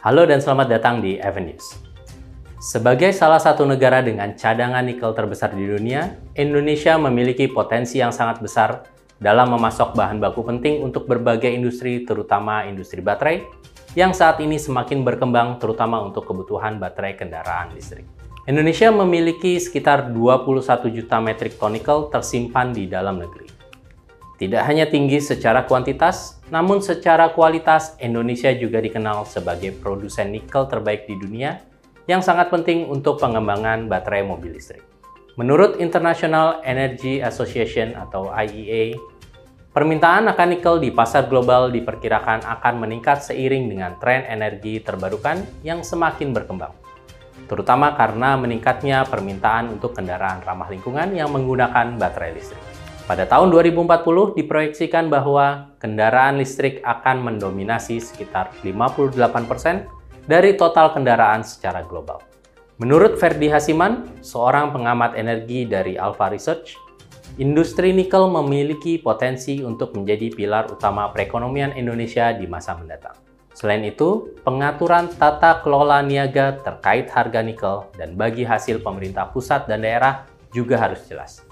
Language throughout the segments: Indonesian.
Halo dan selamat datang di Avenues. Sebagai salah satu negara dengan cadangan nikel terbesar di dunia, Indonesia memiliki potensi yang sangat besar dalam memasok bahan baku penting untuk berbagai industri, terutama industri baterai, yang saat ini semakin berkembang terutama untuk kebutuhan baterai kendaraan listrik. Indonesia memiliki sekitar 21 juta metrik ton nikel tersimpan di dalam negeri. Tidak hanya tinggi secara kuantitas, namun secara kualitas Indonesia juga dikenal sebagai produsen nikel terbaik di dunia yang sangat penting untuk pengembangan baterai mobil listrik. Menurut International Energy Association atau IEA, permintaan akan nikel di pasar global diperkirakan akan meningkat seiring dengan tren energi terbarukan yang semakin berkembang, terutama karena meningkatnya permintaan untuk kendaraan ramah lingkungan yang menggunakan baterai listrik. Pada tahun 2040 diproyeksikan bahwa kendaraan listrik akan mendominasi sekitar 58% dari total kendaraan secara global. Menurut Ferdi Hasiman, seorang pengamat energi dari Alpha Research, industri nikel memiliki potensi untuk menjadi pilar utama perekonomian Indonesia di masa mendatang. Selain itu, pengaturan tata kelola niaga terkait harga nikel dan bagi hasil pemerintah pusat dan daerah juga harus jelas.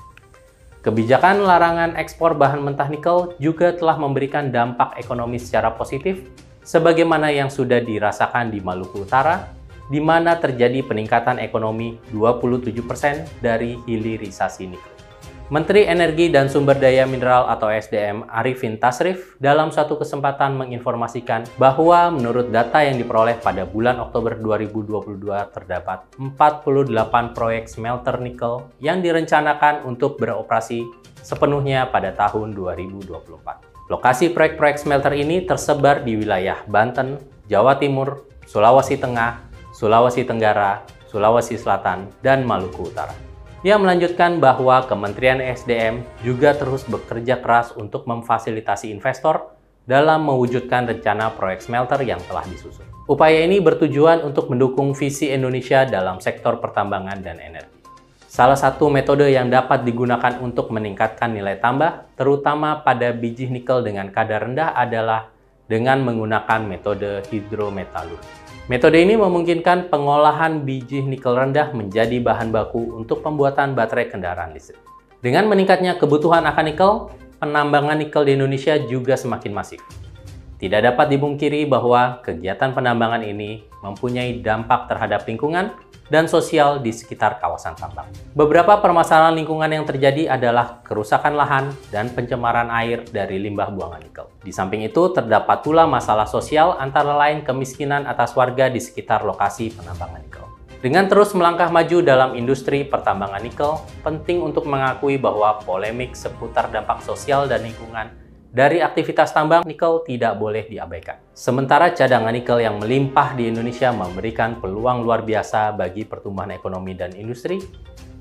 Kebijakan larangan ekspor bahan mentah nikel juga telah memberikan dampak ekonomi secara positif, sebagaimana yang sudah dirasakan di Maluku Utara, di mana terjadi peningkatan ekonomi 27% dari hilirisasi nikel. Menteri Energi dan Sumber Daya Mineral atau SDM Arifin Tasrif dalam suatu kesempatan menginformasikan bahwa menurut data yang diperoleh pada bulan Oktober 2022 terdapat 48 proyek smelter nikel yang direncanakan untuk beroperasi sepenuhnya pada tahun 2024. Lokasi proyek-proyek smelter ini tersebar di wilayah Banten, Jawa Timur, Sulawesi Tengah, Sulawesi Tenggara, Sulawesi Selatan, dan Maluku Utara. Ia melanjutkan bahwa Kementerian SDM juga terus bekerja keras untuk memfasilitasi investor dalam mewujudkan rencana proyek smelter yang telah disusun. Upaya ini bertujuan untuk mendukung visi Indonesia dalam sektor pertambangan dan energi. Salah satu metode yang dapat digunakan untuk meningkatkan nilai tambah, terutama pada biji nikel dengan kadar rendah adalah dengan menggunakan metode hidrometalurgi. Metode ini memungkinkan pengolahan biji nikel rendah menjadi bahan baku untuk pembuatan baterai kendaraan listrik. Dengan meningkatnya kebutuhan akan nikel, penambangan nikel di Indonesia juga semakin masif. Tidak dapat dipungkiri bahwa kegiatan penambangan ini mempunyai dampak terhadap lingkungan dan sosial di sekitar kawasan tambang. Beberapa permasalahan lingkungan yang terjadi adalah kerusakan lahan dan pencemaran air dari limbah buangan nikel. Di samping itu, terdapat pula masalah sosial antara lain kemiskinan atas warga di sekitar lokasi penambangan nikel. Dengan terus melangkah maju dalam industri pertambangan nikel, penting untuk mengakui bahwa polemik seputar dampak sosial dan lingkungan dari aktivitas tambang nikel tidak boleh diabaikan. Sementara cadangan nikel yang melimpah di Indonesia memberikan peluang luar biasa bagi pertumbuhan ekonomi dan industri,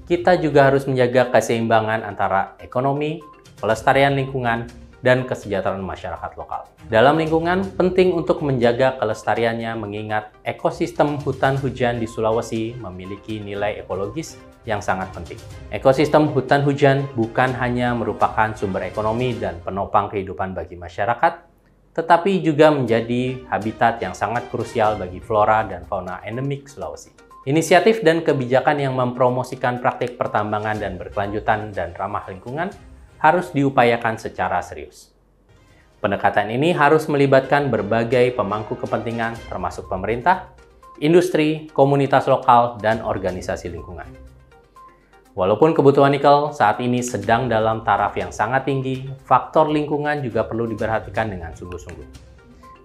kita juga harus menjaga keseimbangan antara ekonomi, pelestarian lingkungan, dan kesejahteraan masyarakat lokal. Dalam lingkungan, penting untuk menjaga kelestariannya mengingat ekosistem hutan hujan di Sulawesi memiliki nilai ekologis yang sangat penting. Ekosistem hutan hujan bukan hanya merupakan sumber ekonomi dan penopang kehidupan bagi masyarakat, tetapi juga menjadi habitat yang sangat krusial bagi flora dan fauna endemik Sulawesi. Inisiatif dan kebijakan yang mempromosikan praktik pertambangan dan berkelanjutan dan ramah lingkungan harus diupayakan secara serius. Pendekatan ini harus melibatkan berbagai pemangku kepentingan termasuk pemerintah, industri, komunitas lokal, dan organisasi lingkungan. Walaupun kebutuhan nikel saat ini sedang dalam taraf yang sangat tinggi, faktor lingkungan juga perlu diperhatikan dengan sungguh-sungguh.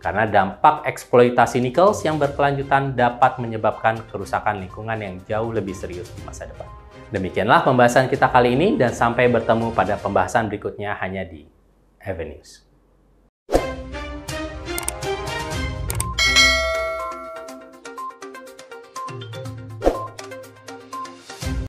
Karena dampak eksploitasi nikel yang berkelanjutan dapat menyebabkan kerusakan lingkungan yang jauh lebih serius di masa depan. Demikianlah pembahasan kita kali ini dan sampai bertemu pada pembahasan berikutnya hanya di Avenues.